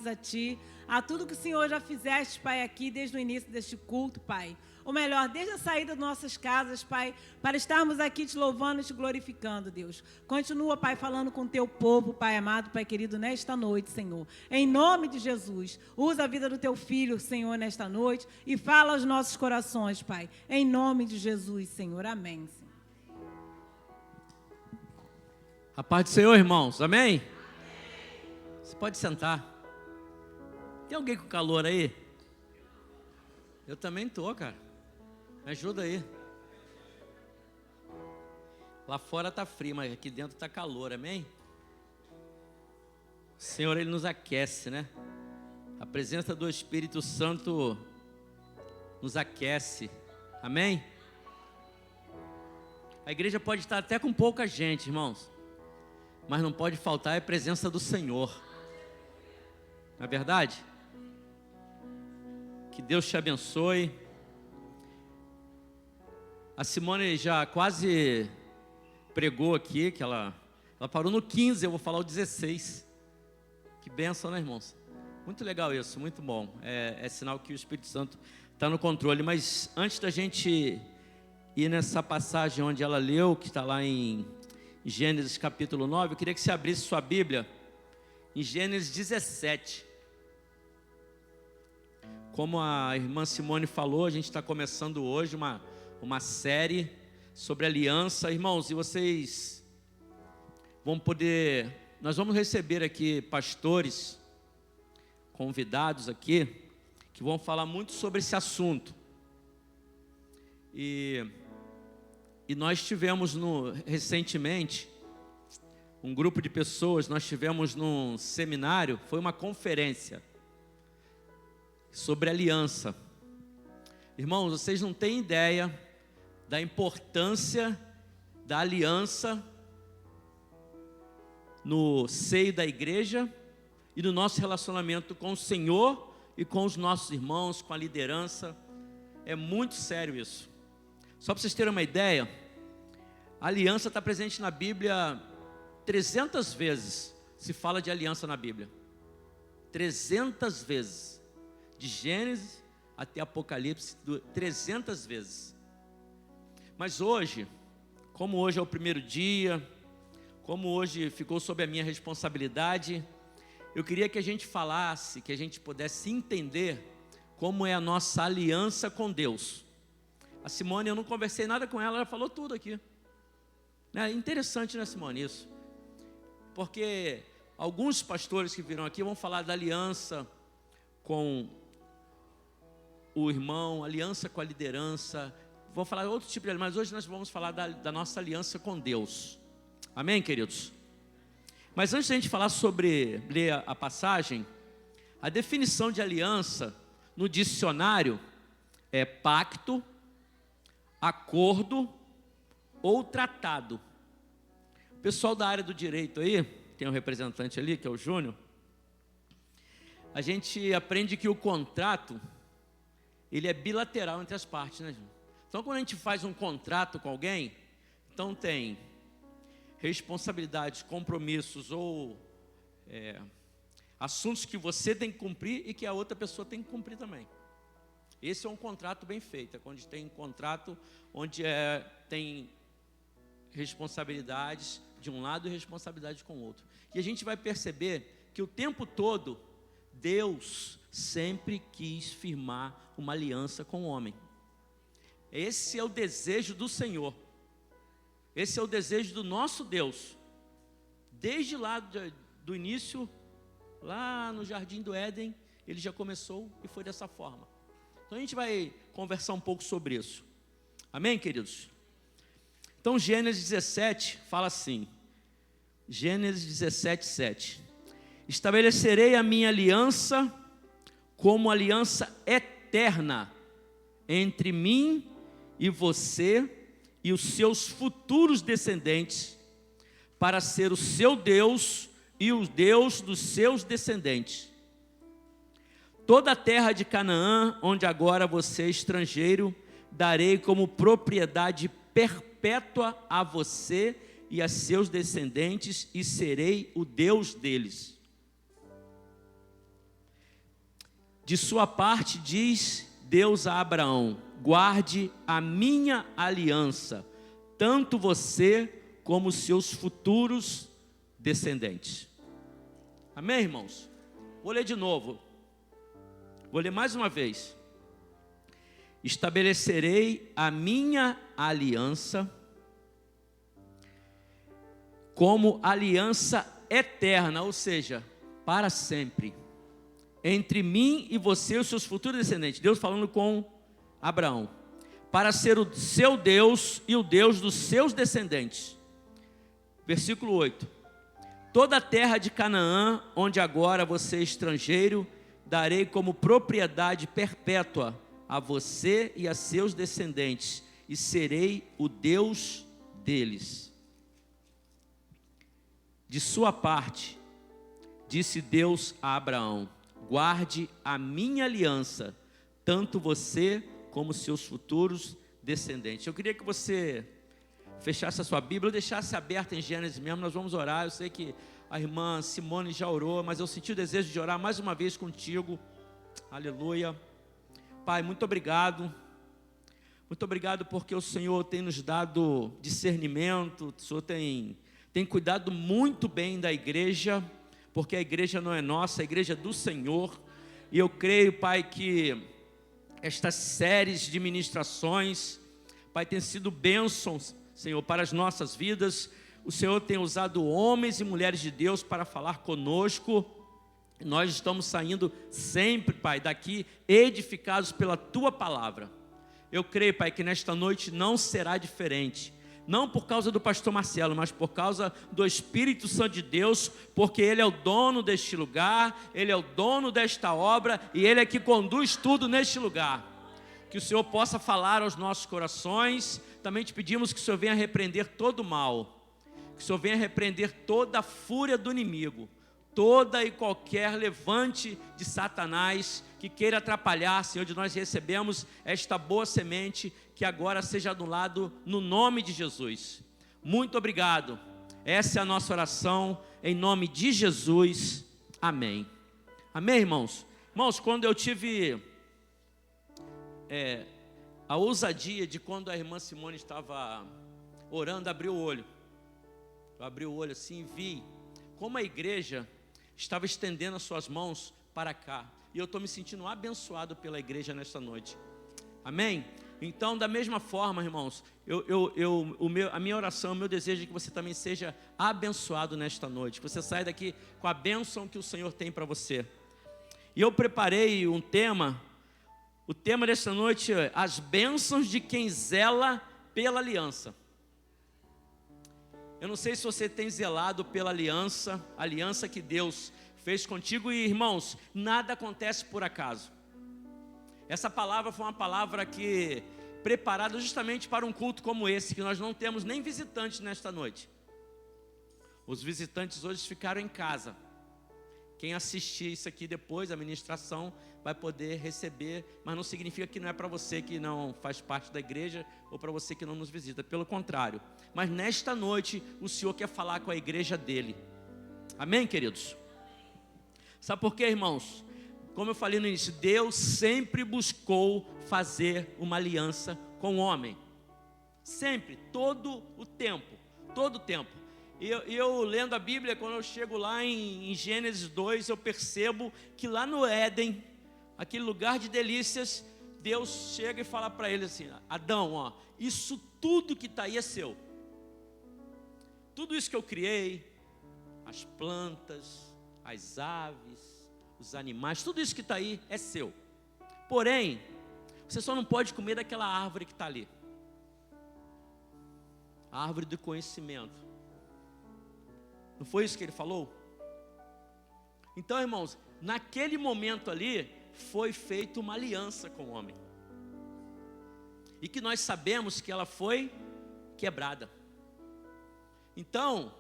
graças a Ti, a tudo que o Senhor já fizeste, Pai, aqui desde o início deste culto, Pai. Ou melhor, desde a saída das nossas casas, Pai, para estarmos aqui te louvando e te glorificando, Deus. Continua, Pai, falando com o teu povo, Pai amado, Pai querido, nesta noite, Senhor. Em nome de Jesus, usa a vida do teu filho, Senhor, nesta noite e fala aos nossos corações, Pai. Em nome de Jesus, Senhor. Amém, Senhor. A paz do Senhor, irmãos. Amém? Você pode sentar. Tem alguém com calor aí? Eu também tô, cara. Me ajuda aí. Lá fora tá frio, mas aqui dentro tá calor, amém? O Senhor, Ele nos aquece, né? A presença do Espírito Santo nos aquece, amém? A igreja pode estar até com pouca gente, irmãos, mas não pode faltar a presença do Senhor, não é verdade? Que Deus te abençoe. A Simone já quase pregou aqui, que ela parou no 15, eu vou falar o 16. Que bênção, né, irmãos? Muito legal isso, muito bom. É sinal que o Espírito Santo está no controle. Mas antes da gente ir nessa passagem onde ela leu, que está lá em Gênesis capítulo 9, eu queria que você abrisse sua Bíblia em Gênesis 17. Como a irmã Simone falou, a gente está começando hoje uma série sobre aliança. Irmãos, e vocês vão poder... Nós vamos receber aqui pastores, convidados aqui, que vão falar muito sobre esse assunto. E nós tivemos recentemente um grupo de pessoas, nós tivemos num seminário, foi uma conferência sobre aliança. Irmãos, vocês não têm ideia da importância da aliança no seio da igreja e no nosso relacionamento com o Senhor e com os nossos irmãos, com a liderança. É muito sério isso. Só para vocês terem uma ideia, a aliança está presente na Bíblia 300 vezes. Se fala de aliança na Bíblia 300 vezes, de Gênesis até Apocalipse, 300 vezes. Mas hoje, como hoje é o primeiro dia, como hoje ficou sob a minha responsabilidade, eu queria que a gente falasse, que a gente pudesse entender como é a nossa aliança com Deus. A Simone, eu não conversei nada com ela, ela falou tudo aqui. É interessante, né, Simone, isso? Porque alguns pastores que viram aqui vão falar da aliança com o irmão, aliança com a liderança, vou falar outro tipo de aliança, mas hoje nós vamos falar da nossa aliança com Deus. Amém, queridos? Mas antes de a gente falar sobre, ler a passagem, a definição de aliança no dicionário é pacto, acordo ou tratado. O pessoal da área do direito aí, tem um representante ali, que é o Júnior, a gente aprende que o contrato, ele é bilateral entre as partes, né, Júnior? Então, quando a gente faz um contrato com alguém, então tem responsabilidades, compromissos ou assuntos que você tem que cumprir e que a outra pessoa tem que cumprir também. Esse é um contrato bem feito, onde tem contrato, onde tem responsabilidades de um lado e responsabilidade com o outro. E a gente vai perceber que o tempo todo, Deus sempre quis firmar uma aliança com o homem. Esse é o desejo do Senhor. Esse é o desejo do nosso Deus. Desde lá do início, lá no Jardim do Éden, ele já começou e foi dessa forma. Então a gente vai conversar um pouco sobre isso. Amém, queridos? Então Gênesis 17 fala assim. Gênesis 17, 7. Estabelecerei a minha aliança como aliança eterna entre mim e você e os seus futuros descendentes, para ser o seu Deus e o Deus dos seus descendentes. Toda a terra de Canaã, onde agora você é estrangeiro, darei como propriedade perpétua a você e a seus descendentes, e serei o Deus deles. De sua parte, diz Deus a Abraão: guarde a minha aliança, tanto você como os seus futuros descendentes. Amém, irmãos? Vou ler de novo. Vou ler mais uma vez. Estabelecerei a minha aliança como aliança eterna, ou seja, para sempre, entre mim e você e os seus futuros descendentes. Deus falando com Abraão, para ser o seu Deus e o Deus dos seus descendentes. Versículo 8: toda a terra de Canaã, onde agora você é estrangeiro, darei como propriedade perpétua a você e a seus descendentes, e serei o Deus deles. De sua parte, disse Deus a Abraão: guarde a minha aliança, tanto você como seus futuros descendentes. Eu queria que você fechasse a sua Bíblia, ou deixasse aberta em Gênesis mesmo. Nós vamos orar. Eu sei que a irmã Simone já orou, mas eu senti o desejo de orar mais uma vez contigo. Aleluia. Pai, muito obrigado. Muito obrigado porque o Senhor tem nos dado discernimento. O Senhor tem cuidado muito bem da igreja, porque a igreja não é nossa, a igreja é do Senhor. E eu creio, Pai, que estas séries de ministrações, Pai, tem sido bênçãos, Senhor, para as nossas vidas. O Senhor tem usado homens e mulheres de Deus para falar conosco. Nós estamos saindo sempre, Pai, daqui edificados pela Tua palavra. Eu creio, Pai, que nesta noite não será diferente. Não por causa do pastor Marcelo, mas por causa do Espírito Santo de Deus, porque Ele é o dono deste lugar, Ele é o dono desta obra, e Ele é que conduz tudo neste lugar. Que o Senhor possa falar aos nossos corações. Também te pedimos que o Senhor venha repreender todo o mal, que o Senhor venha repreender toda a fúria do inimigo, toda e qualquer levante de Satanás que queira atrapalhar, Senhor, de nós recebemos esta boa semente, que agora seja anulado no nome de Jesus. Muito obrigado. Essa é a nossa oração, em nome de Jesus. Amém. Amém, irmãos? Irmãos, quando eu tive a ousadia de, quando a irmã Simone estava orando, abrir o olho. Eu abri o olho assim e vi como a igreja estava estendendo as suas mãos para cá. E eu estou me sentindo abençoado pela igreja nesta noite. Amém? Então, da mesma forma, irmãos, a minha oração, o meu desejo é que você também seja abençoado nesta noite. Que você saia daqui com a bênção que o Senhor tem para você. E eu preparei um tema. O tema desta noite é as bênçãos de quem zela pela aliança. Eu não sei se você tem zelado pela aliança, a aliança que Deus fez contigo. E, irmãos, nada acontece por acaso. Essa palavra foi uma palavra que preparada justamente para um culto como esse, que nós não temos nem visitantes nesta noite. Os visitantes hoje ficaram em casa. Quem assistir isso aqui depois, a ministração, vai poder receber, mas não significa que não é para você que não faz parte da igreja, ou para você que não nos visita, pelo contrário. Mas nesta noite, o Senhor quer falar com a igreja dele. Amém, queridos? Sabe por quê, irmãos? Como eu falei no início, Deus sempre buscou fazer uma aliança com o homem. Sempre, todo o tempo. E eu lendo a Bíblia, quando eu chego lá em Gênesis 2, eu percebo que lá no Éden, aquele lugar de delícias, Deus chega e fala para ele assim: Adão, ó, isso tudo que está aí é seu. Tudo isso que eu criei, as plantas, as aves, os animais, tudo isso que está aí é seu. Porém, você só não pode comer daquela árvore que está ali. A árvore do conhecimento. Não foi isso que ele falou? Então, irmãos, naquele momento ali, foi feita uma aliança com o homem. E que nós sabemos que ela foi quebrada. Então,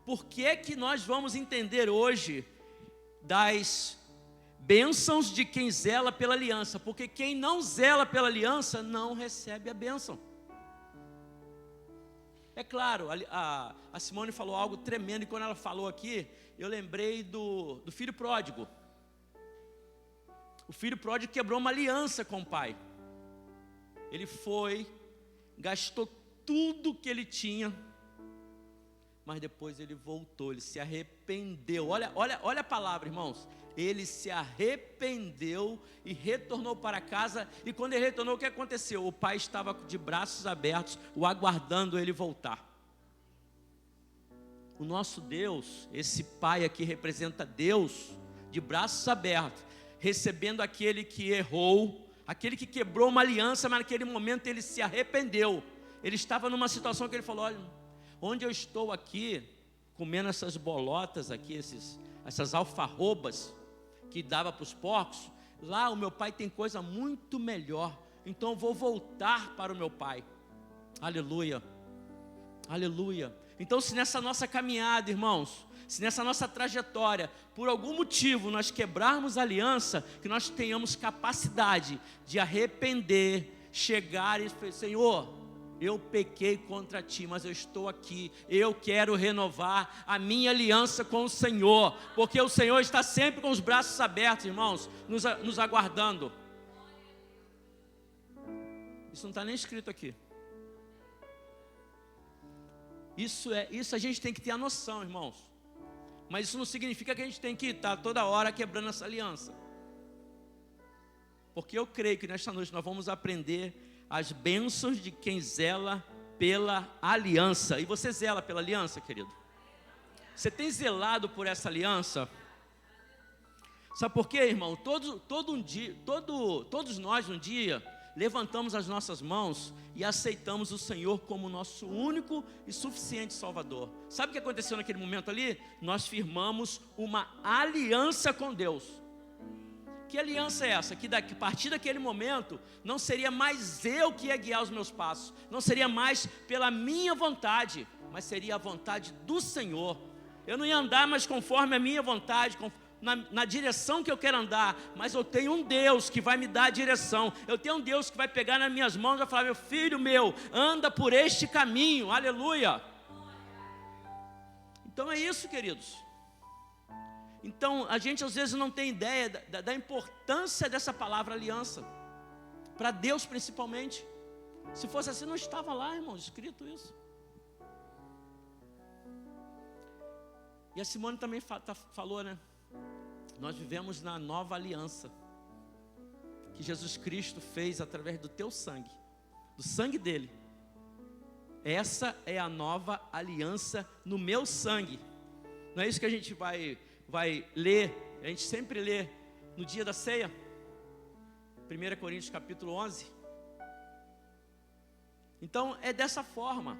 por que nós vamos entender hoje das bênçãos de quem zela pela aliança? Porque quem não zela pela aliança não recebe a bênção. É claro, a Simone falou algo tremendo, e quando ela falou aqui, eu lembrei do filho pródigo. O filho pródigo quebrou uma aliança com o pai. Ele foi, gastou tudo que ele tinha, mas depois ele voltou, ele se arrependeu. Olha a palavra, irmãos. Ele se arrependeu e retornou para casa. E quando ele retornou, o que aconteceu? O pai estava de braços abertos, o aguardando ele voltar. O nosso Deus, esse pai aqui representa Deus, de braços abertos, recebendo aquele que errou, aquele que quebrou uma aliança, mas naquele momento ele se arrependeu. Ele estava numa situação que ele falou: olha, onde eu estou aqui, comendo essas bolotas aqui, essas alfarrobas que dava para os porcos, lá o meu pai tem coisa muito melhor, então eu vou voltar para o meu pai. Aleluia, aleluia. Então, se nessa nossa caminhada, irmãos, se nessa nossa trajetória, por algum motivo nós quebrarmos a aliança, que nós tenhamos capacidade de arrepender, chegar e falar: Senhor, eu pequei contra ti, mas eu estou aqui, eu quero renovar a minha aliança com o Senhor, porque o Senhor está sempre com os braços abertos, irmãos, nos aguardando. Isso não está nem escrito aqui. Isso a gente tem que ter a noção, irmãos. Mas isso não significa que a gente tem que estar toda hora quebrando essa aliança. Porque eu creio que nesta noite nós vamos aprender as bênçãos de quem zela pela aliança. E você zela pela aliança, querido? Você tem zelado por essa aliança? Sabe por quê, irmão? Todos nós um dia levantamos as nossas mãos e aceitamos o Senhor como nosso único e suficiente Salvador. Sabe o que aconteceu naquele momento ali? Nós firmamos uma aliança com Deus. Que aliança é essa? Que a partir daquele momento não seria mais eu que ia guiar os meus passos, não seria mais pela minha vontade, mas seria a vontade do Senhor. Eu não ia andar mais conforme a minha vontade, na direção que eu quero andar, mas eu tenho um Deus que vai me dar a direção. Eu tenho um Deus que vai pegar nas minhas mãos e vai falar: meu filho meu, anda por este caminho, aleluia. Então é isso, queridos. Então a gente às vezes não tem ideia da importância dessa palavra aliança, para Deus principalmente. Se fosse assim, não estava lá, irmão, escrito isso. E a Simone também falou, né? Nós vivemos na nova aliança que Jesus Cristo fez através do teu sangue, do sangue dele. Essa é a nova aliança no meu sangue. Não é isso que a gente vai ler, a gente sempre lê no dia da ceia, 1 Coríntios capítulo 11. Então é dessa forma.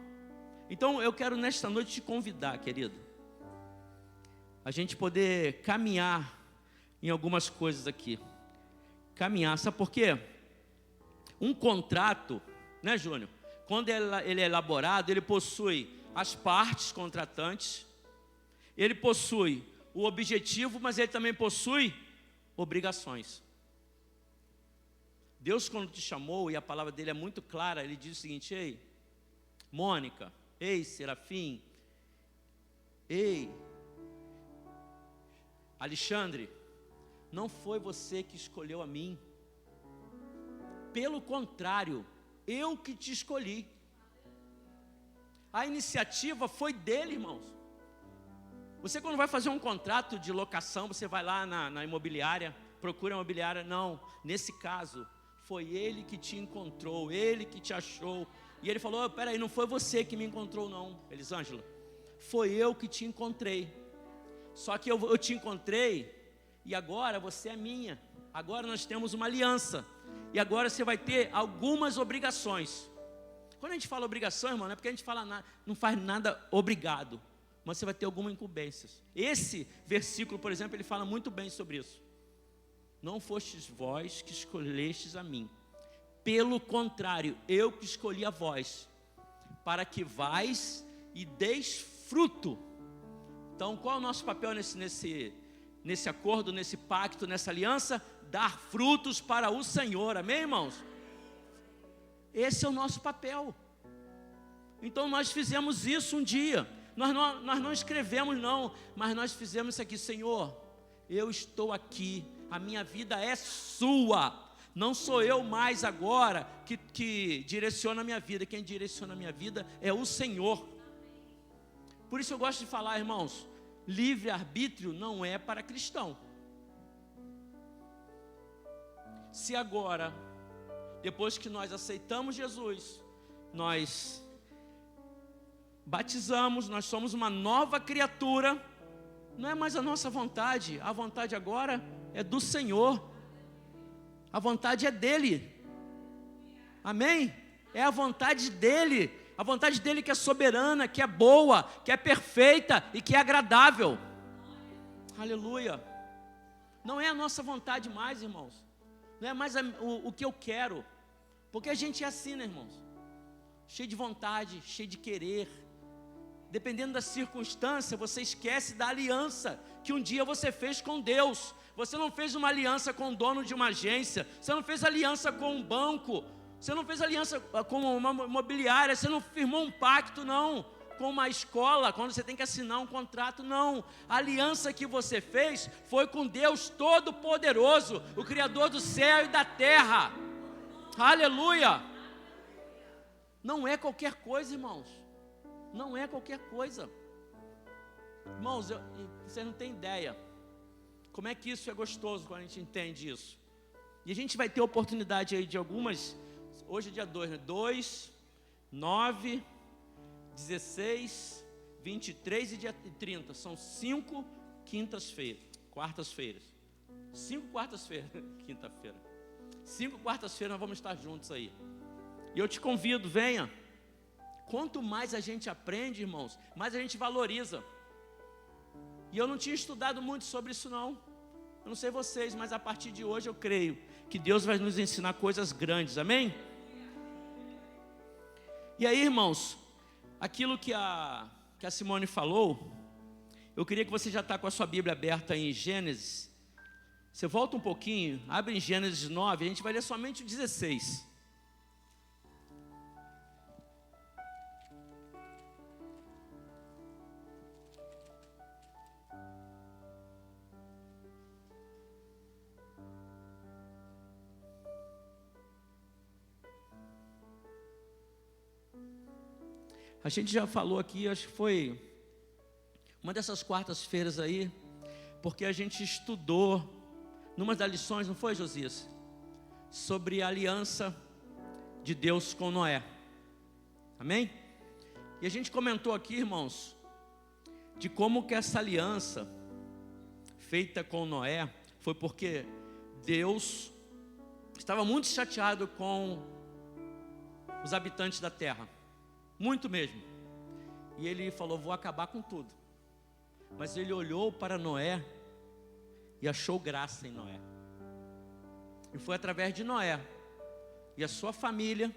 Então eu quero nesta noite te convidar, querido, a gente poder caminhar em algumas coisas aqui. Caminhar, sabe por quê? Um contrato, né, Júnior? Quando ele é elaborado, ele possui as partes contratantes, ele possui o objetivo, mas ele também possui obrigações. Deus, quando te chamou, e a palavra dele é muito clara, ele diz o seguinte: ei, Mônica, ei, Serafim, ei, Alexandre, não foi você que escolheu a mim. Pelo contrário, eu que te escolhi. A iniciativa foi dele, irmãos. Você, quando vai fazer um contrato de locação, você vai lá na imobiliária, procura a imobiliária. Não, nesse caso, foi ele que te encontrou, ele que te achou. E ele falou: peraí, não foi você que me encontrou não, Elisângela. Foi eu que te encontrei. Só que eu te encontrei e agora você é minha. Agora nós temos uma aliança. E agora você vai ter algumas obrigações. Quando a gente fala obrigação, irmão, não é porque a gente não faz nada obrigado, mas você vai ter algumas incumbências. Esse versículo, por exemplo, ele fala muito bem sobre isso. Não fostes vós que escolhestes a mim. Pelo contrário, eu que escolhi a vós, para que vais e deis fruto. Então, qual é o nosso papel nesse acordo, nesse pacto, nessa aliança? Dar frutos para o Senhor, amém, irmãos? Esse é o nosso papel. Então nós fizemos isso um dia. Nós não escrevemos não, mas nós fizemos isso aqui: Senhor, eu estou aqui A minha vida é sua. Não sou eu mais agora que direciona a minha vida. Quem direciona a minha vida é o Senhor. Por isso eu gosto de falar, irmãos, livre-arbítrio não é para cristão. Se agora, depois que nós aceitamos Jesus, nós batizamos, nós somos uma nova criatura, não é mais a nossa vontade, a vontade agora é do Senhor, a vontade é dEle, amém? É a vontade dEle que é soberana, que é boa, que é perfeita e que é agradável, aleluia. Não é a nossa vontade mais, irmãos, não é mais o que eu quero, porque a gente é assim, né, irmãos? Cheio de vontade, cheio de querer. Dependendo da circunstância, você esquece da aliança que um dia você fez com Deus. Você não fez uma aliança com o dono de uma agência, você não fez aliança com um banco, você não fez aliança com uma imobiliária, você não firmou um pacto, não, com uma escola, quando você tem que assinar um contrato, não. A aliança que você fez foi com Deus Todo-Poderoso, o Criador do céu e da terra. Aleluia! Não é qualquer coisa, irmãos. Não é qualquer coisa. Irmãos, vocês não têm ideia como é que isso é gostoso quando a gente entende isso. E a gente vai ter oportunidade aí de algumas. Hoje é dia 2, né? 2, 9, 16, 23 e dia 30. São 5 quintas-feiras, quartas-feiras. 5 quartas-feiras, quinta-feira. 5 quartas-feiras nós vamos estar juntos aí. E eu te convido, venha. Quanto mais a gente aprende, irmãos, mais a gente valoriza. E eu não tinha estudado muito sobre isso não. Eu não sei vocês, mas a partir de hoje eu creio que Deus vai nos ensinar coisas grandes, amém? E aí, irmãos, aquilo que a Simone falou, eu queria que você já está com a sua Bíblia aberta em Gênesis. Você volta um pouquinho, abre em Gênesis 9, a gente vai ler somente o 16. A gente já falou aqui, acho que foi uma dessas quartas-feiras aí, porque a gente estudou, numa das lições, não foi, Josias? Sobre a aliança de Deus com Noé, amém? E a gente comentou aqui, irmãos, de como que essa aliança feita com Noé, foi porque Deus estava muito chateado com os habitantes da terra. Muito mesmo. E ele falou, vou acabar com tudo. Mas ele olhou para Noé e achou graça em Noé. E foi através de Noé e a sua família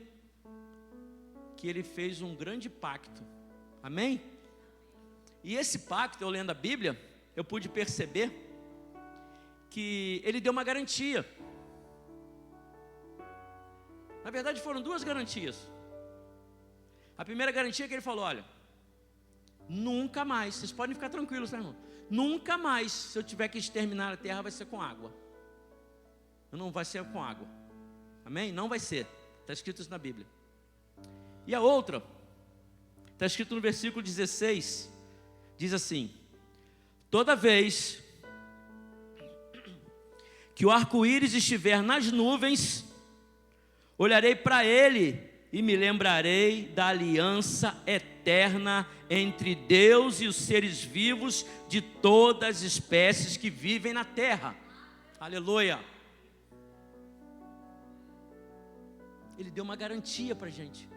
que ele fez um grande pacto. Amém? E esse pacto, eu lendo a Bíblia, eu pude perceber que ele deu uma garantia. Na verdade foram 2 garantias. A primeira garantia é que ele falou, olha, nunca mais, vocês podem ficar tranquilos, tá, irmão? Nunca mais, se eu tiver que exterminar a terra, vai ser com água. Não vai ser com água. Amém? Não vai ser. Está escrito isso na Bíblia. E a outra, está escrito no versículo 16, diz assim, toda vez que o arco-íris estiver nas nuvens, olharei para ele e me lembrarei da aliança eterna entre Deus e os seres vivos de todas as espécies que vivem na terra. Aleluia. Ele deu uma garantia para a gente.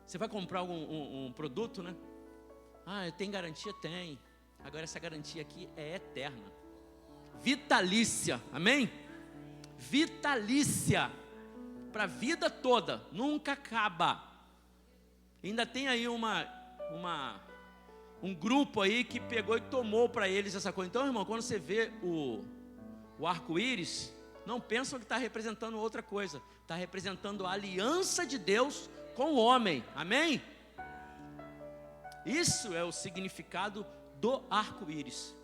Você vai comprar um produto, né? Ah, tem garantia? Tem. Agora essa garantia aqui é eterna. Vitalícia, amém? Vitalícia. Para a vida toda, nunca acaba. Ainda tem aí um grupo aí que pegou e tomou para eles essa coisa. Então, irmão, quando você vê o arco-íris, não pensa que está representando outra coisa. Está representando a aliança de Deus com o homem, amém? Isso é o significado do arco-íris.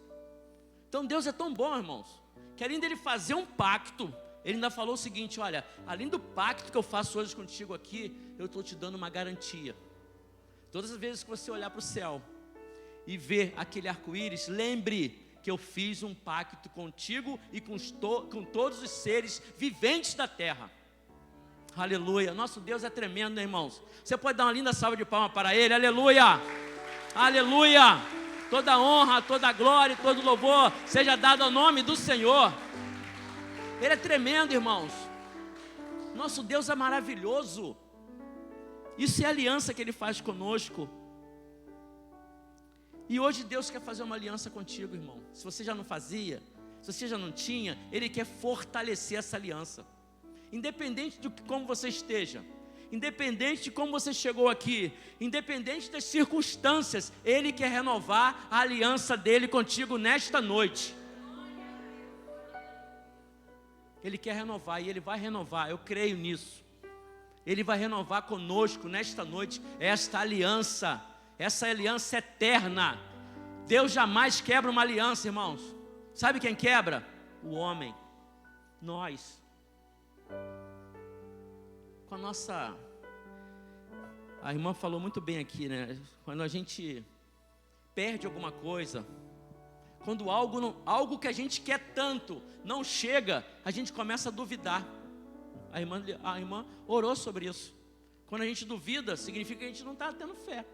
Então Deus é tão bom, irmãos, que além dele fazer um pacto, ele ainda falou o seguinte: olha, além do pacto que eu faço hoje contigo aqui, eu estou te dando uma garantia. Todas as vezes que você olhar para o céu e ver aquele arco-íris, lembre que eu fiz um pacto contigo e com todos os seres viventes da terra. Aleluia, nosso Deus é tremendo, né, irmãos? Você pode dar uma linda salva de palmas para Ele, aleluia, aleluia. Toda honra, toda glória, todo louvor seja dado ao nome do Senhor. Ele é tremendo, irmãos. Nosso Deus é maravilhoso. Isso é a aliança que Ele faz conosco. E hoje Deus quer fazer uma aliança contigo, irmão. Se você já não fazia, se você já não tinha, Ele quer fortalecer essa aliança. Independente de como você esteja, independente de como você chegou aqui, independente das circunstâncias, Ele quer renovar a aliança dEle contigo nesta noite. Ele quer renovar e Ele vai renovar, eu creio nisso. Ele vai renovar conosco nesta noite esta aliança, essa aliança eterna. Deus jamais quebra uma aliança, irmãos. Sabe quem quebra? O homem, nós. Com a nossa... A irmã falou muito bem aqui, né? Quando a gente perde alguma coisa, quando algo que a gente quer tanto não chega, a gente começa a duvidar. A irmã orou sobre isso. Quando a gente duvida, significa que a gente não está tendo fé.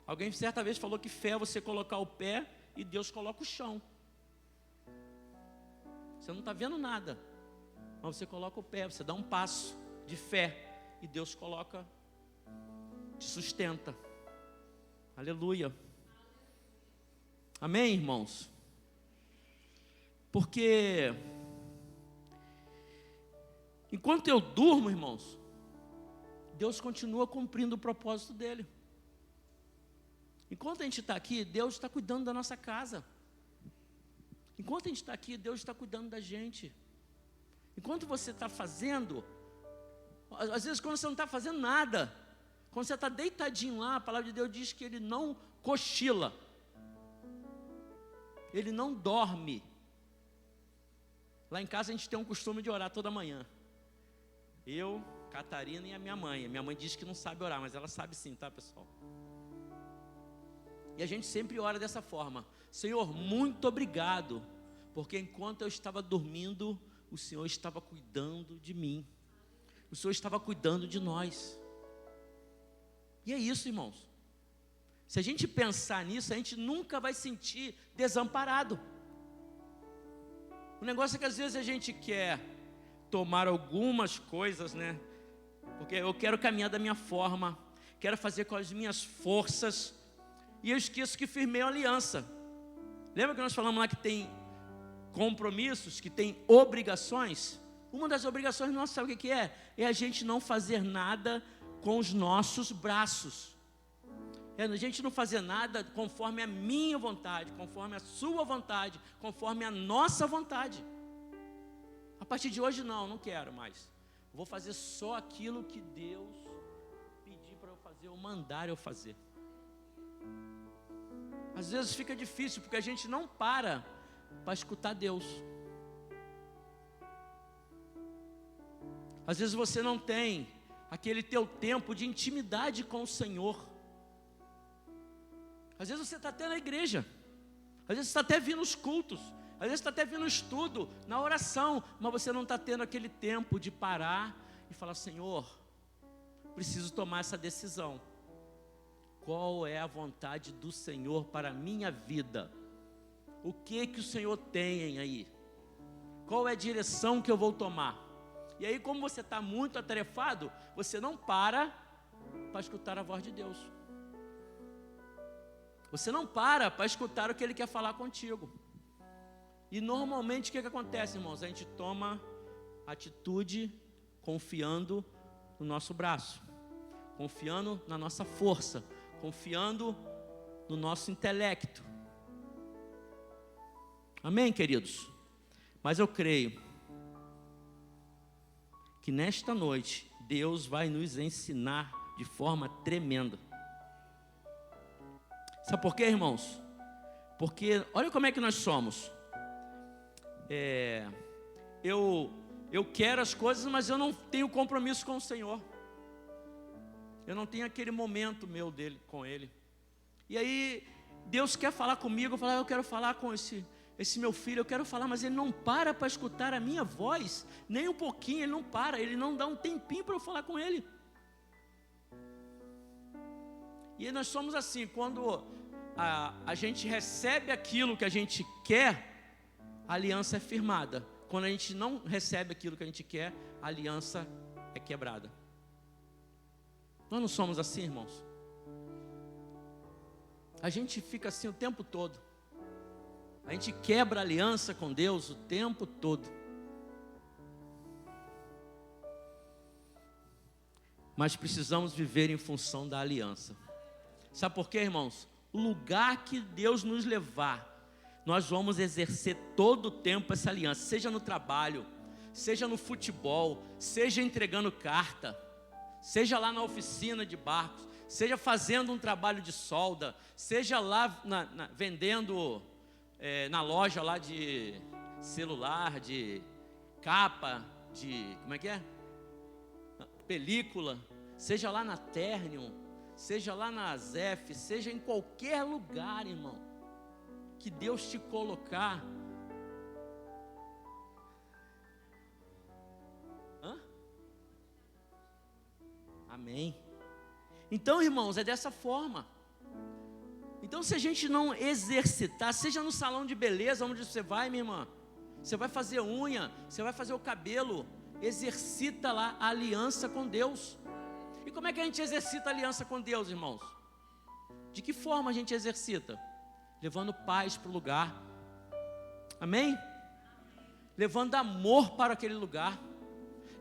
Alguém certa vez falou que fé é você colocar o pé e Deus coloca o chão. Você não está vendo nada, mas você coloca o pé, você dá um passo de fé e Deus coloca, te sustenta. Aleluia. Amém, irmãos? Porque enquanto eu durmo, irmãos, Deus continua cumprindo o propósito dEle. Enquanto a gente está aqui, Deus está cuidando da nossa casa. Enquanto a gente está aqui, Deus está cuidando da gente. Enquanto você está fazendo, às vezes quando você não está fazendo nada, quando você está deitadinho lá, a palavra de Deus diz que Ele não cochila, Ele não dorme. Lá em casa a gente tem um costume de orar toda manhã. Eu, Catarina e a minha mãe. Minha mãe diz que não sabe orar, mas ela sabe sim, tá, pessoal? E a gente sempre ora dessa forma: Senhor, muito obrigado, porque enquanto eu estava dormindo, o Senhor estava cuidando de mim. O Senhor estava cuidando de nós. E é isso, irmãos. Se a gente pensar nisso, a gente nunca vai sentir desamparado. O negócio é que às vezes a gente quer tomar algumas coisas, né? Porque eu quero caminhar da minha forma, quero fazer com as minhas forças, e eu esqueço que firmei uma aliança. Lembra que nós falamos lá que tem compromissos, que tem obrigações? Uma das obrigações nossas, sabe o que é? É a gente não fazer nada com os nossos braços. É a gente não fazer nada conforme a minha vontade, conforme a sua vontade, conforme a nossa vontade. A partir de hoje não quero mais. Vou fazer só aquilo que Deus pedir para eu fazer, ou mandar eu fazer. Às vezes fica difícil, porque a gente não para escutar Deus. Às vezes você não tem aquele teu tempo de intimidade com o Senhor. Às vezes você está até na igreja, às vezes você está até vindo os cultos, às vezes você está até vindo o estudo, na oração, mas você não está tendo aquele tempo de parar e falar: Senhor, preciso tomar essa decisão. Qual é a vontade do Senhor para a minha vida? O que o Senhor tem aí? Qual é a direção que eu vou tomar? E aí, como você está muito atarefado, você não para escutar a voz de Deus. Você não para escutar o que Ele quer falar contigo. E normalmente o que acontece, irmãos? A gente toma atitude confiando no nosso braço, confiando na nossa força, confiando no nosso intelecto. Amém, queridos? Mas eu creio que nesta noite Deus vai nos ensinar de forma tremenda. Sabe por quê, irmãos? Porque olha como é que nós somos. Eu quero as coisas, mas eu não tenho compromisso com o Senhor. Eu não tenho aquele momento meu com Ele. E aí Deus quer falar comigo, eu quero falar com esse meu filho, eu quero falar, mas ele não para escutar a minha voz, nem um pouquinho, ele não para, ele não dá um tempinho para eu falar com ele. E nós somos assim, quando a gente recebe aquilo que a gente quer, a aliança é firmada. Quando a gente não recebe aquilo que a gente quer, a aliança é quebrada. Nós não somos assim, irmãos. A gente fica assim o tempo todo. A gente quebra a aliança com Deus o tempo todo. Mas precisamos viver em função da aliança. Sabe por quê, irmãos? O lugar que Deus nos levar, nós vamos exercer todo o tempo essa aliança. Seja no trabalho, seja no futebol, seja entregando carta, seja lá na oficina de barcos, seja fazendo um trabalho de solda, seja lá vendendo na loja lá de celular, de capa, de, como é que é? Película, seja lá na Ternium, seja lá na Zef, seja em qualquer lugar, irmão, que Deus te colocar. Amém. Então, irmãos, é dessa forma. Então, se a gente não exercitar, seja no salão de beleza, onde você vai, minha irmã, você vai fazer unha, você vai fazer o cabelo, exercita lá a aliança com Deus. E como é que a gente exercita a aliança com Deus, irmãos? De que forma a gente exercita? Levando paz para o lugar. Amém? Levando amor para aquele lugar.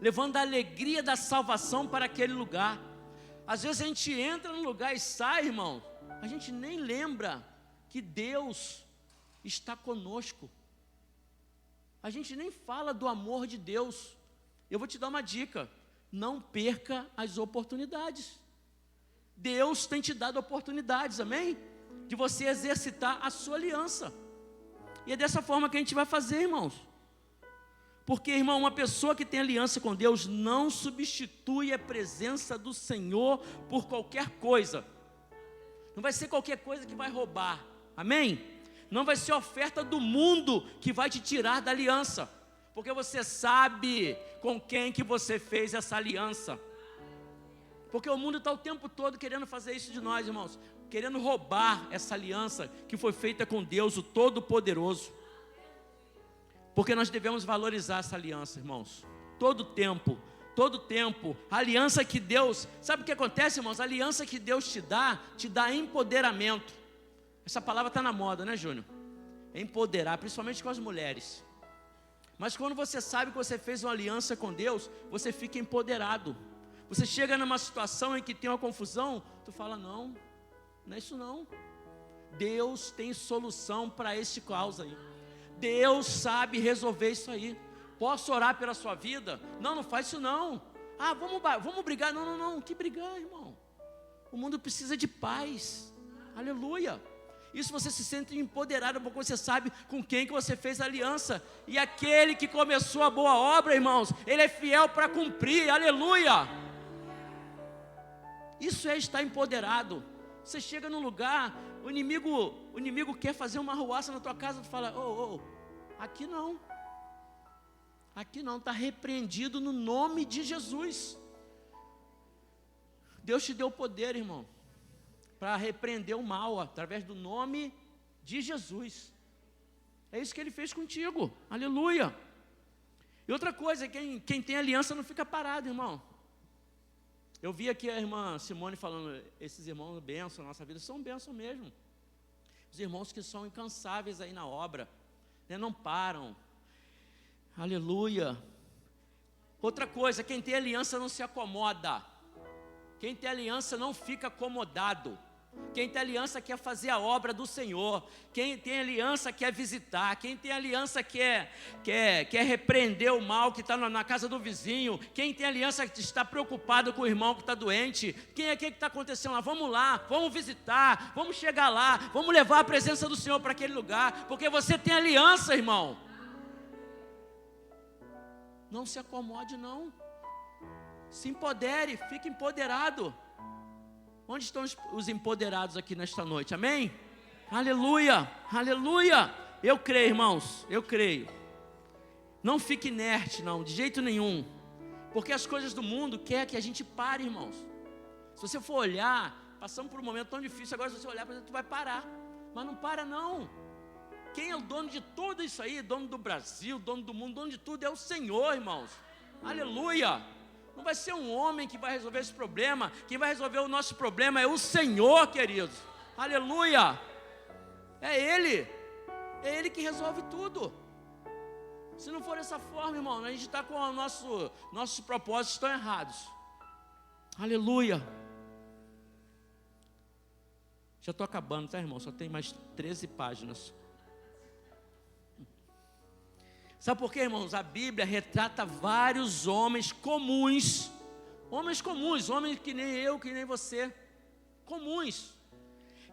Levando a alegria da salvação para aquele lugar. Às vezes a gente entra no lugar e sai, irmão, a gente nem lembra que Deus está conosco. A gente nem fala do amor de Deus. Eu vou te dar uma dica: não perca as oportunidades. Deus tem te dado oportunidades, amém? De você exercitar a sua aliança. E é dessa forma que a gente vai fazer, irmãos. Porque, irmão, uma pessoa que tem aliança com Deus não substitui a presença do Senhor por qualquer coisa. Não vai ser qualquer coisa que vai roubar, amém? Não vai ser oferta do mundo que vai te tirar da aliança, porque você sabe com quem que você fez essa aliança. Porque o mundo está o tempo todo querendo fazer isso de nós, irmãos, querendo roubar essa aliança que foi feita com Deus, o Todo-Poderoso. Porque nós devemos valorizar essa aliança, irmãos. Todo tempo, a aliança que Deus... Sabe o que acontece, irmãos? A aliança que Deus te dá empoderamento. Essa palavra está na moda, né, Júnior? Empoderar, principalmente com as mulheres. Mas quando você sabe que você fez uma aliança com Deus, você fica empoderado. Você chega numa situação em que tem uma confusão, tu fala, não é isso não. Deus tem solução para esse caos aí. Deus sabe resolver isso aí. Posso orar pela sua vida? Não faz isso não. Vamos brigar? Não, que brigar, irmão? O mundo precisa de paz. Aleluia. Isso você se sente empoderado, porque você sabe com quem que você fez a aliança. E aquele que começou a boa obra, irmãos, ele é fiel para cumprir. Aleluia. Isso é estar empoderado. Você chega num lugar, o inimigo quer fazer uma arruaça na tua casa, tu fala, aqui não, está repreendido no nome de Jesus. Deus te deu poder, irmão, para repreender o mal, através do nome de Jesus. É isso que Ele fez contigo, aleluia. E outra coisa, quem tem aliança não fica parado, irmão. Eu vi aqui a irmã Simone falando, esses irmãos bênção na nossa vida, são bênção mesmo. Os irmãos que são incansáveis aí na obra, né, não param, aleluia. Outra coisa, quem tem aliança não se acomoda. Quem tem aliança não fica acomodado. Quem tem aliança quer fazer a obra do Senhor. Quem tem aliança quer visitar. Quem tem aliança quer repreender o mal que está na casa do vizinho. Quem tem aliança está preocupado com o irmão que está doente. Quem é que está acontecendo lá? Vamos visitar, vamos chegar lá, vamos levar a presença do Senhor para aquele lugar, porque você tem aliança, irmão. Não se acomode, não. Se empodere, fique empoderado. Onde estão os empoderados aqui nesta noite? Amém? Aleluia, aleluia. Eu creio, irmãos, eu creio. Não fique inerte, não, de jeito nenhum. Porque as coisas do mundo querem que a gente pare, irmãos. Se você for olhar, passamos por um momento tão difícil, agora se você olhar para você, tu vai parar. Mas não para, não. Quem é o dono de tudo isso aí? Dono do Brasil, dono do mundo, dono de tudo é o Senhor, irmãos. Aleluia. Não vai ser um homem que vai resolver esse problema. Quem vai resolver o nosso problema é o Senhor, queridos. Aleluia. É Ele que resolve tudo. Se não for dessa forma, irmão, a gente está com nossos propósitos estão errados. Aleluia. Já estou acabando, tá, irmão? Só tem mais 13 páginas. Sabe por quê, irmãos? A Bíblia retrata vários homens comuns, homens que nem eu, que nem você, comuns,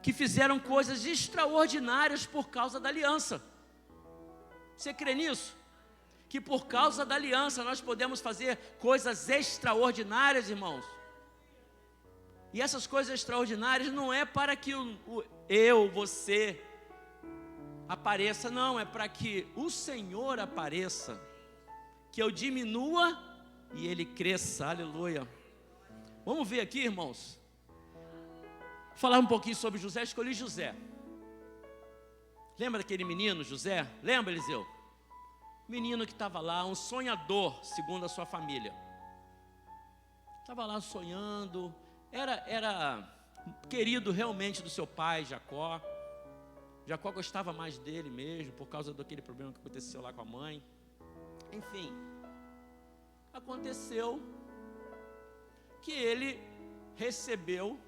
que fizeram coisas extraordinárias por causa da aliança. Você crê nisso? Que por causa da aliança nós podemos fazer coisas extraordinárias, irmãos. E essas coisas extraordinárias não é para que você apareça, não, é para que o Senhor apareça, que eu diminua e Ele cresça, aleluia. Vamos ver aqui, irmãos, falar um pouquinho sobre José. Escolhi José. Lembra daquele menino José? Lembra, Eliseu? Menino que estava lá, um sonhador, segundo a sua família. Estava lá sonhando, era querido realmente do seu pai, Jacó. Jacó gostava mais dele mesmo, por causa daquele problema que aconteceu lá com a mãe. Enfim, aconteceu que ele recebeu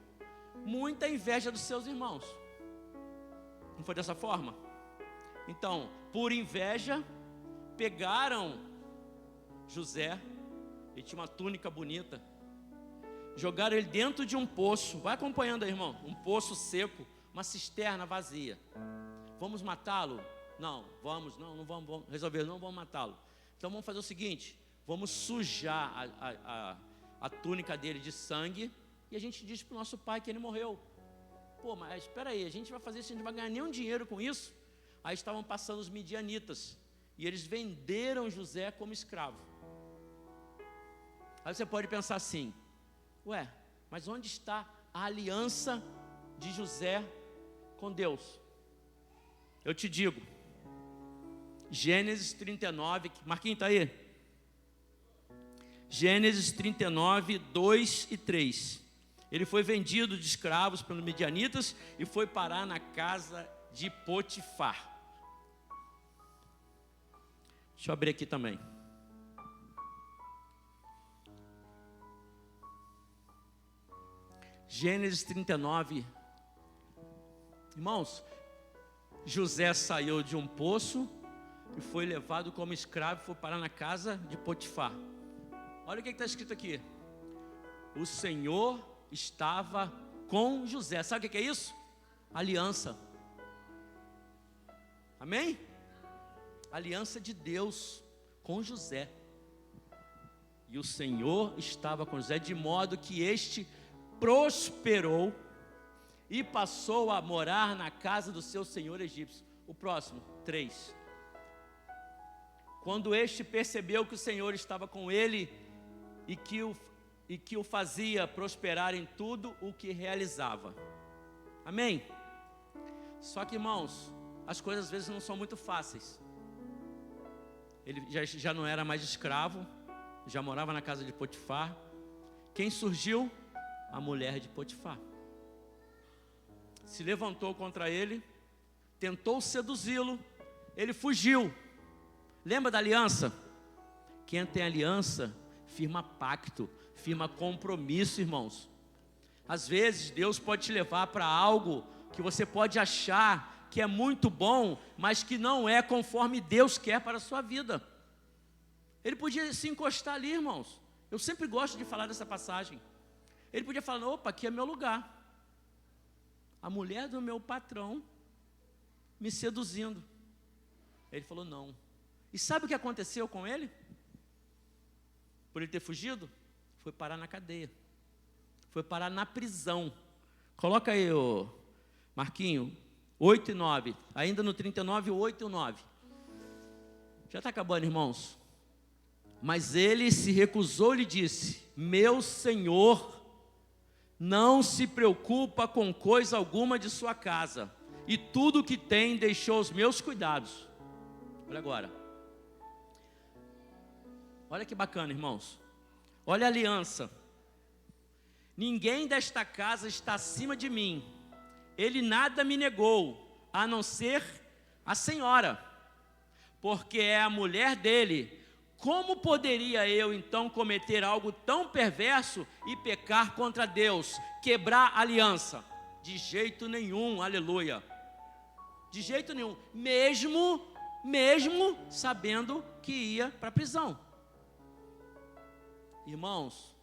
muita inveja dos seus irmãos. Não foi dessa forma? Então, por inveja, pegaram José, ele tinha uma túnica bonita, jogaram ele dentro de um poço. Vai acompanhando aí, irmão. Um poço seco, uma cisterna vazia. Vamos matá-lo? Não vamos resolver, não vamos matá-lo. Então vamos fazer o seguinte: vamos sujar a túnica dele de sangue, e a gente diz para o nosso pai que ele morreu. Pô, mas espera aí, a gente vai fazer isso, a gente não vai ganhar nenhum dinheiro com isso. Aí estavam passando os midianitas, e eles venderam José como escravo. Aí você pode pensar assim: ué, mas onde está a aliança de José com Deus? Eu te digo, Gênesis 39, Marquinhos está aí? Gênesis 39, 2 e 3. Ele foi vendido de escravos pelos midianitas e foi parar na casa de Potifar. Deixa eu abrir aqui também. Gênesis 39. Irmãos, José saiu de um poço e foi levado como escravo e foi parar na casa de Potifar. Olha o que está escrito aqui: o Senhor estava com José. Sabe o que é isso? Aliança. Amém? Aliança de Deus com José. E o Senhor estava com José, de modo que este prosperou e passou a morar na casa do seu senhor egípcio. O próximo, 3. Quando este percebeu que o Senhor estava com ele e que o fazia prosperar em tudo o que realizava. Amém? Só que, irmãos, as coisas às vezes não são muito fáceis. Ele já não era mais escravo, já morava na casa de Potifar. Quem surgiu? A mulher de Potifar. Se levantou contra ele, tentou seduzi-lo, ele fugiu. Lembra da aliança? Quem tem aliança, firma pacto, firma compromisso, irmãos. Às vezes Deus pode te levar para algo que você pode achar que é muito bom, mas que não é conforme Deus quer para a sua vida. Ele podia se encostar ali, irmãos. Eu sempre gosto de falar dessa passagem. Ele podia falar, opa, aqui é meu lugar. A mulher do meu patrão me seduzindo. Ele falou, não. E sabe o que aconteceu com ele? Por ele ter fugido? Foi parar na cadeia. Foi parar na prisão. Coloca aí, Marquinho, 8 e 9. Ainda no 39, 8 e 9. Já está acabando, irmãos. Mas ele se recusou e lhe disse, meu senhor não se preocupa com coisa alguma de sua casa, e tudo o que tem deixou aos meus cuidados. Olha agora. Olha que bacana, irmãos. Olha a aliança. Ninguém desta casa está acima de mim. Ele nada me negou, a não ser a senhora, porque é a mulher dele. Como poderia eu então cometer algo tão perverso e pecar contra Deus, quebrar a aliança? De jeito nenhum, aleluia. De jeito nenhum, mesmo sabendo que ia para a prisão. Irmãos,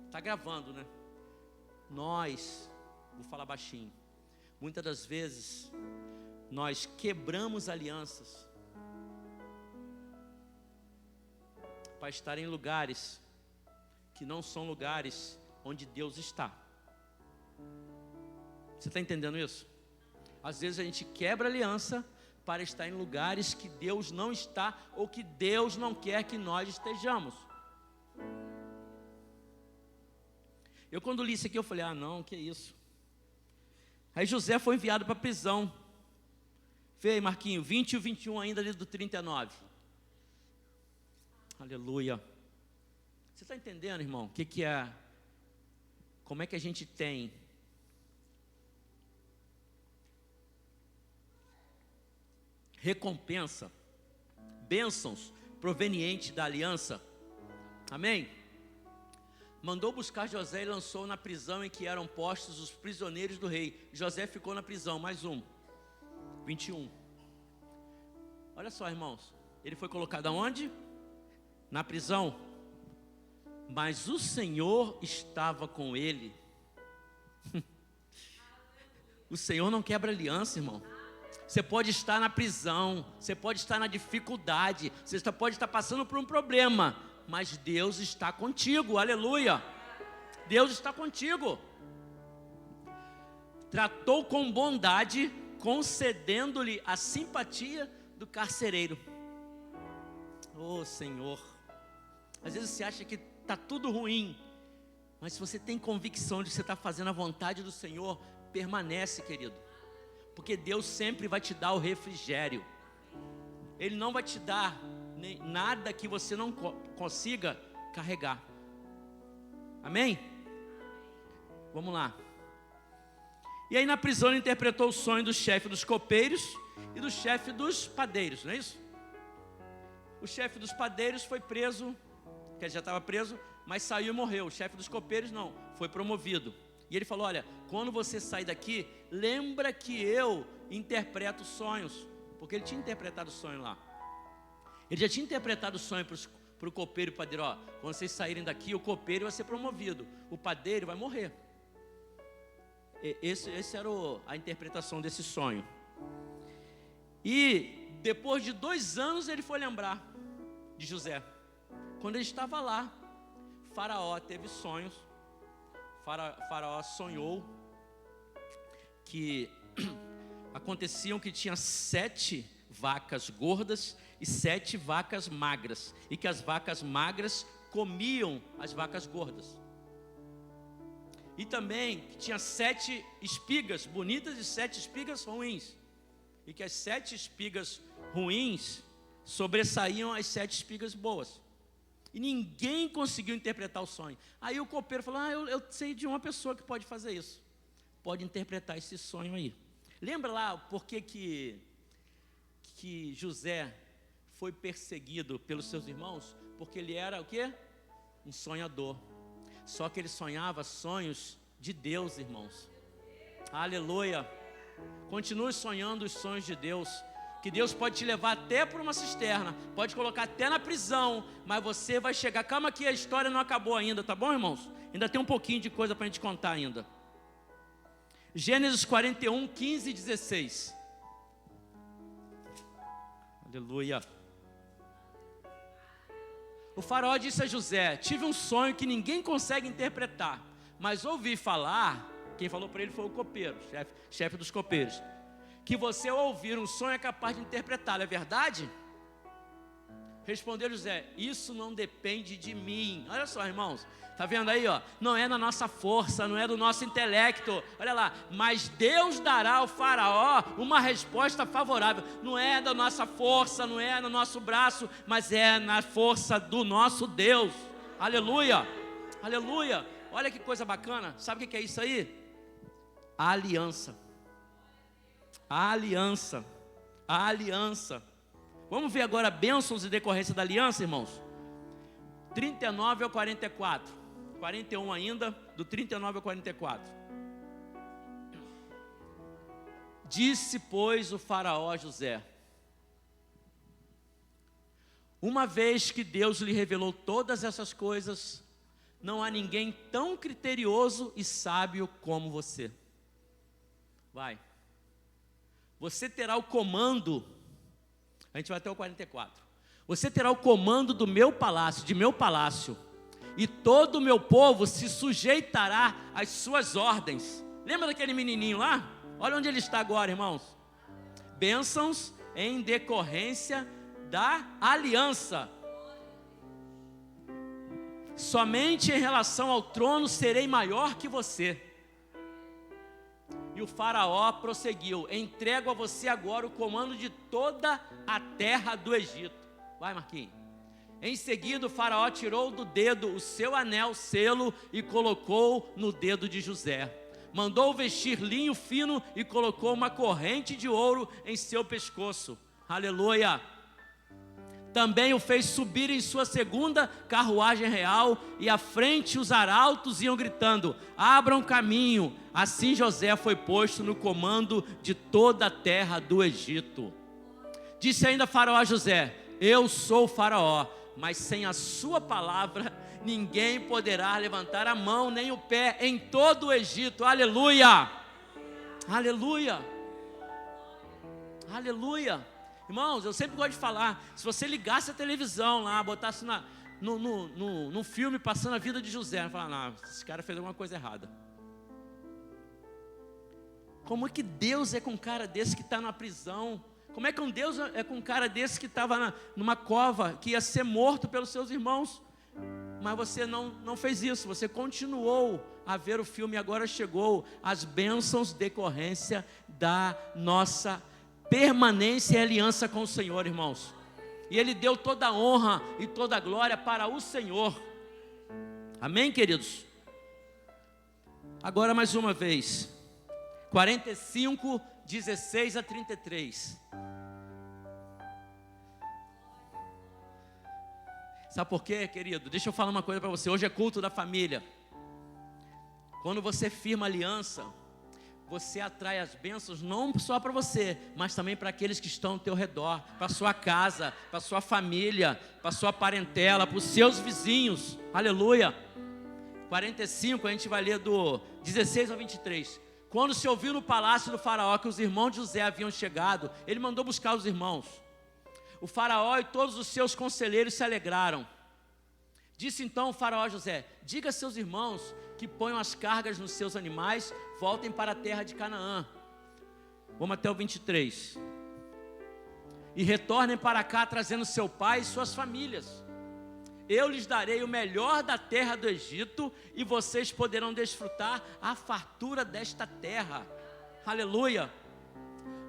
está gravando, né? Nós, vou falar baixinho, muitas das vezes nós quebramos alianças para estar em lugares que não são lugares onde Deus está. Você está entendendo isso? Às vezes a gente quebra aliança para estar em lugares que Deus não está, ou que Deus não quer que nós estejamos. Eu quando li isso aqui, eu falei, não, que isso? Aí José foi enviado para a prisão. Vê aí, Marquinho, 20 e 21 ainda ali do 39. Aleluia. Você está entendendo, irmão? O que é? Como é que a gente tem recompensa, bênçãos provenientes da aliança? Amém? Mandou buscar José e lançou na prisão em que eram postos os prisioneiros do rei. José ficou na prisão, mais 21. Olha só, irmãos. Ele foi colocado aonde? Na prisão. Mas o Senhor estava com ele. O Senhor não quebra aliança, irmão. Você pode estar na prisão, você pode estar na dificuldade, você pode estar passando por um problema, mas Deus está contigo, aleluia. Deus está contigo. Tratou com bondade, concedendo-lhe a simpatia do carcereiro. Oh Senhor, às vezes você acha que está tudo ruim, mas se você tem convicção de que você está fazendo a vontade do Senhor, permanece, querido, porque Deus sempre vai te dar o refrigério. Ele não vai te dar nada que você não consiga carregar. Amém? Vamos lá. E aí na prisão ele interpretou o sonho do chefe dos copeiros e do chefe dos padeiros, não é isso? O chefe dos padeiros foi preso, que já estava preso, mas saiu e morreu. O chefe dos copeiros não, foi promovido. E ele falou, olha, quando você sair daqui, lembra que eu interpreto sonhos. Porque ele tinha interpretado o sonho lá. Ele já tinha interpretado o sonho para o copeiro e o padeiro. Ó, quando vocês saírem daqui, o copeiro vai ser promovido, o padeiro vai morrer. Esse era a interpretação desse sonho. E depois de 2 anos ele foi lembrar de José. Quando ele estava lá, Faraó teve sonhos. Faraó sonhou que aconteciam que tinha 7 vacas gordas e 7 vacas magras, e que as vacas magras comiam as vacas gordas. E também que tinha 7 espigas bonitas e 7 espigas ruins, e que as 7 espigas ruins sobressaíam as 7 espigas boas. E ninguém conseguiu interpretar o sonho. Aí o copeiro falou, eu sei de uma pessoa que pode fazer isso. Pode interpretar esse sonho aí. Lembra lá por que José foi perseguido pelos seus irmãos? Porque ele era o quê? Um sonhador. Só que ele sonhava sonhos de Deus, irmãos. Aleluia. Continue sonhando os sonhos de Deus. Que Deus pode te levar até para uma cisterna, pode colocar até na prisão, mas você vai chegar. Calma que a história não acabou ainda, tá bom, irmãos? Ainda tem um pouquinho de coisa para a gente contar ainda. Gênesis 41, 15 e 16. Aleluia. O faraó disse a José: tive um sonho que ninguém consegue interpretar, mas ouvi falar. Quem falou para ele foi o copeiro, chefe dos copeiros. Que você ao ouvir um sonho é capaz de interpretá-lo, é verdade? Respondeu José: isso não depende de mim. Olha só, irmãos, tá vendo aí, ó? Não é na nossa força, não é do nosso intelecto. Olha lá, mas Deus dará ao faraó uma resposta favorável. Não é da nossa força, não é no nosso braço, mas é na força do nosso Deus. Aleluia, aleluia. Olha que coisa bacana. Sabe o que é isso aí? A aliança. A aliança, a aliança. Vamos ver agora bênçãos e decorrência da aliança, irmãos? 39 ao 44, 41 ainda, do 39 ao 44. Disse, pois, o faraó a José: uma vez que Deus lhe revelou todas essas coisas, não há ninguém tão criterioso e sábio como você. Vai. Você terá o comando, a gente vai até o 44. Você terá o comando do meu palácio, de meu palácio, e todo o meu povo se sujeitará às suas ordens. Lembra daquele menininho lá? Olha onde ele está agora, irmãos. Bênçãos em decorrência da aliança. Somente em relação ao trono serei maior que você. E o faraó prosseguiu: entrego a você agora o comando de toda a terra do Egito. Vai, Marquinhos. Em seguida o faraó tirou do dedo o seu anel, selo, e colocou no dedo de José. Mandou vestir linho fino e colocou uma corrente de ouro em seu pescoço. Aleluia. Também o fez subir em sua segunda carruagem real, e à frente os arautos iam gritando: abram caminho. Assim José foi posto no comando de toda a terra do Egito. Disse ainda Faraó a José: eu sou o Faraó, mas sem a sua palavra ninguém poderá levantar a mão nem o pé em todo o Egito. Aleluia, aleluia, aleluia. Irmãos, eu sempre gosto de falar, se você ligasse a televisão lá, botasse no filme passando a vida de José, vai falar: não, esse cara fez alguma coisa errada. Como é que Deus é com um cara desse que está na prisão? Como é que um Deus é com um cara desse que estava numa cova, que ia ser morto pelos seus irmãos? Mas você não fez isso, você continuou a ver o filme, e agora chegou as bênçãos decorrência da nossa permanência e aliança com o Senhor, irmãos. E Ele deu toda a honra e toda a glória para o Senhor. Amém, queridos? Agora mais uma vez, 45, 16 a 33. Sabe por quê, querido? Deixa eu falar uma coisa para você. Hoje é culto da família. Quando você firma aliança, você atrai as bênçãos não só para você, mas também para aqueles que estão ao teu redor, para a sua casa, para a sua família, para a sua parentela, para os seus vizinhos. Aleluia. 45, a gente vai ler do 16 ao 23. Quando se ouviu no palácio do faraó que os irmãos de José haviam chegado, ele mandou buscar os irmãos. O faraó e todos os seus conselheiros se alegraram. Disse então o faraó a José: diga a seus irmãos que ponham as cargas nos seus animais, voltem para a terra de Canaã. Vamos até o 23. E retornem para cá, trazendo seu pai e suas famílias. Eu lhes darei o melhor da terra do Egito, e vocês poderão desfrutar a fartura desta terra. Aleluia.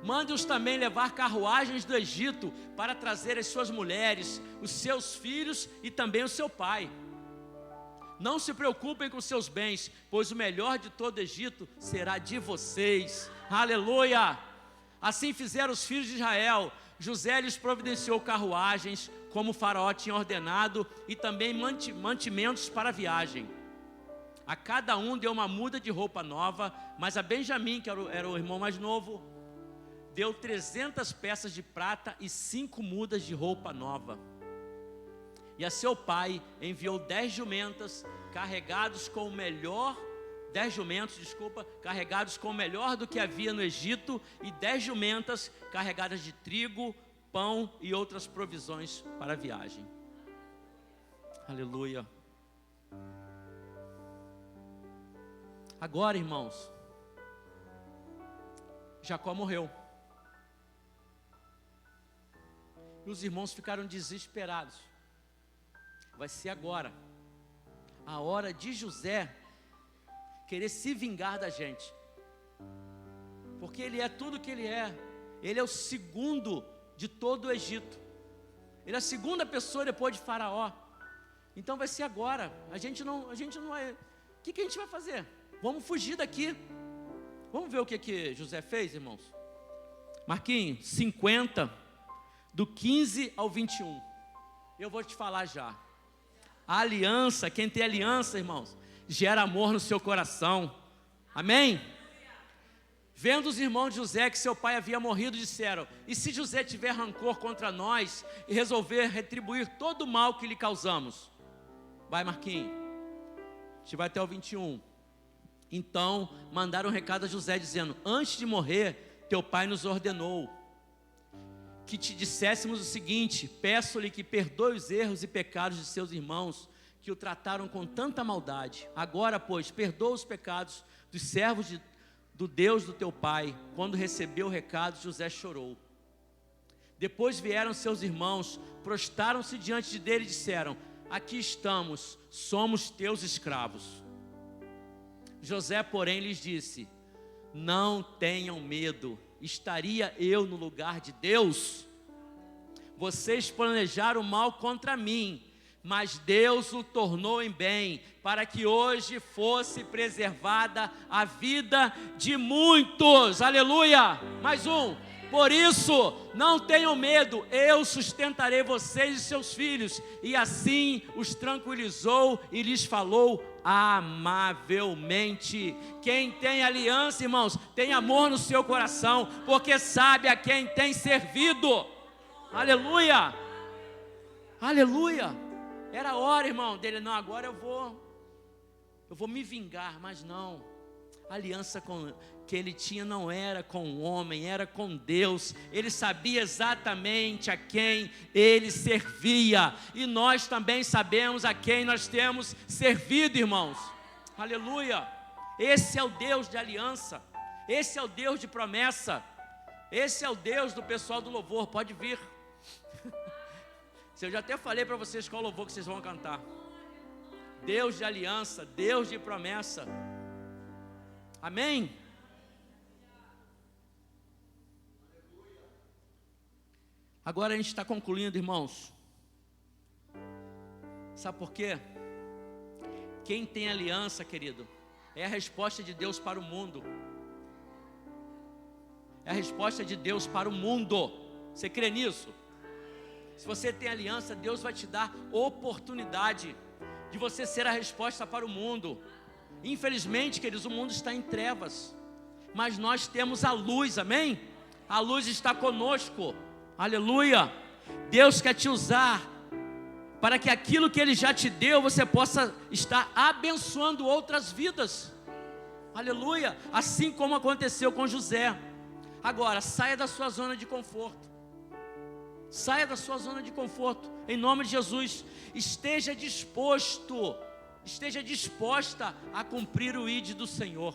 Mande-os também levar carruagens do Egito, para trazer as suas mulheres, os seus filhos e também o seu pai. Não se preocupem com seus bens, pois o melhor de todo o Egito será de vocês. Aleluia! Assim fizeram os filhos de Israel. José lhes providenciou carruagens, como o faraó tinha ordenado, e também mantimentos para a viagem. A cada um deu uma muda de roupa nova, mas a Benjamim, que era o irmão mais novo, deu 300 peças de prata e 5 mudas de roupa nova. E a seu pai enviou 10 jumentas carregados com o melhor, 10 jumentos, carregados com o melhor do que havia no Egito, e 10 jumentas carregadas de trigo, pão e outras provisões para a viagem. Aleluia. Agora, irmãos, Jacó morreu. E os irmãos ficaram desesperados. Vai ser agora a hora de José querer se vingar da gente, porque ele é tudo que ele é. Ele é o segundo de todo o Egito. Ele é a segunda pessoa depois de Faraó. Então vai ser agora. A gente não vai. O que a gente vai fazer? Vamos fugir daqui. Vamos ver o que José fez, irmãos. Marquinhos, 50, do 15 ao 21. Eu vou te falar já. A aliança, quem tem aliança, irmãos, gera amor no seu coração. Amém? Vendo os irmãos de José que seu pai havia morrido, disseram: e se José tiver rancor contra nós e resolver retribuir todo o mal que lhe causamos? Vai, Marquinhos. A gente vai até o 21. Então mandaram um recado a José dizendo: antes de morrer, teu pai nos ordenou que te disséssemos o seguinte: peço-lhe que perdoe os erros e pecados de seus irmãos, que o trataram com tanta maldade. Agora, pois, perdoa os pecados dos servos do Deus do teu pai. Quando recebeu o recado, José chorou. Depois vieram seus irmãos, prostraram-se diante dele e disseram: aqui estamos, somos teus escravos. José, porém, lhes disse: não tenham medo, estaria eu no lugar de Deus? Vocês planejaram mal contra mim, mas Deus o tornou em bem, para que hoje fosse preservada a vida de muitos. Aleluia! Mais um. Por isso, não tenham medo, eu sustentarei vocês e seus filhos. E assim os tranquilizou e lhes falou amavelmente. Quem tem aliança, irmãos, tem amor no seu coração, porque sabe a quem tem servido. Aleluia! Aleluia! Era a hora, irmão, dele: não, agora eu vou me vingar. Mas não, a aliança que ele tinha não era com o homem, era com Deus. Ele sabia exatamente a quem ele servia, e nós também sabemos a quem nós temos servido, irmãos. Aleluia! Esse é o Deus de aliança, esse é o Deus de promessa, esse é o Deus do pessoal do louvor. Pode vir. Eu já até falei para vocês qual louvor que vocês vão cantar. Deus de aliança, Deus de promessa. Amém? Agora a gente está concluindo, irmãos. Sabe por quê? Quem tem aliança, querido, é a resposta de Deus para o mundo. É a resposta de Deus para o mundo. Você crê nisso? Se você tem aliança, Deus vai te dar oportunidade de você ser a resposta para o mundo. Infelizmente, queridos, o mundo está em trevas, mas nós temos a luz, amém? A luz está conosco, aleluia. Deus quer te usar para que aquilo que Ele já te deu, você possa estar abençoando outras vidas, aleluia. Assim como aconteceu com José. Agora, saia da sua zona de conforto. Saia da sua zona de conforto, em nome de Jesus. Esteja disposta a cumprir o ID do Senhor,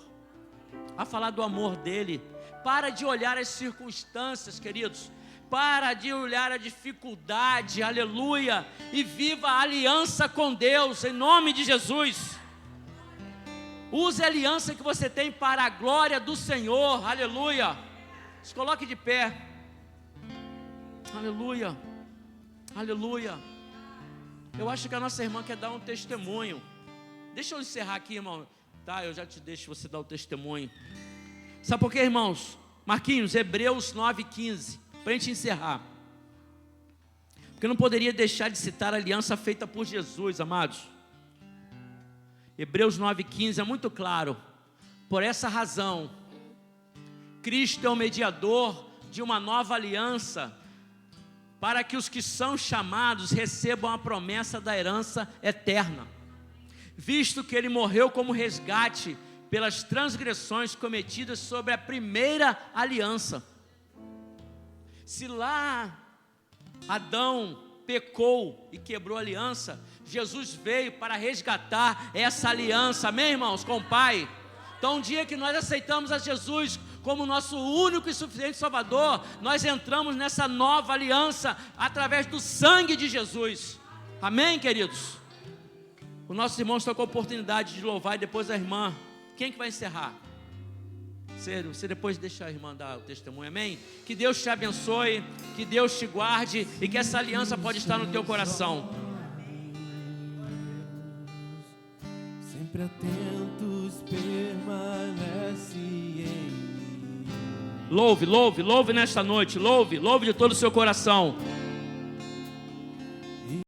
a falar do amor dEle. Para de olhar as circunstâncias, queridos. Para de olhar a dificuldade, aleluia. E viva a aliança com Deus, em nome de Jesus. Use a aliança que você tem para a glória do Senhor, aleluia. Se coloque de pé. Aleluia, aleluia. Eu acho que a nossa irmã quer dar um testemunho. Deixa eu encerrar aqui, irmão. Tá, eu já te deixo você dar o testemunho. Sabe por quê, irmãos? Marquinhos, Hebreus 9:15, para a gente encerrar. Porque eu não poderia deixar de citar a aliança feita por Jesus, amados. Hebreus 9,15 é muito claro. Por essa razão, Cristo é o mediador de uma nova aliança, para que os que são chamados recebam a promessa da herança eterna, visto que Ele morreu como resgate pelas transgressões cometidas sobre a primeira aliança. Se lá Adão pecou e quebrou a aliança, Jesus veio para resgatar essa aliança, amém, irmãos, com o Pai. Então, um dia que nós aceitamos a Jesus como nosso único e suficiente Salvador, nós entramos nessa nova aliança através do sangue de Jesus, amém, queridos? Os nossos irmãos estão com a oportunidade de louvar, e depois a irmã, quem que vai encerrar? Você depois deixa a irmã dar o testemunho, amém? Que Deus te abençoe, que Deus te guarde, e que essa aliança pode estar no teu coração. Sempre atentos permanece em mim. Louve nesta noite, louve de todo o seu coração.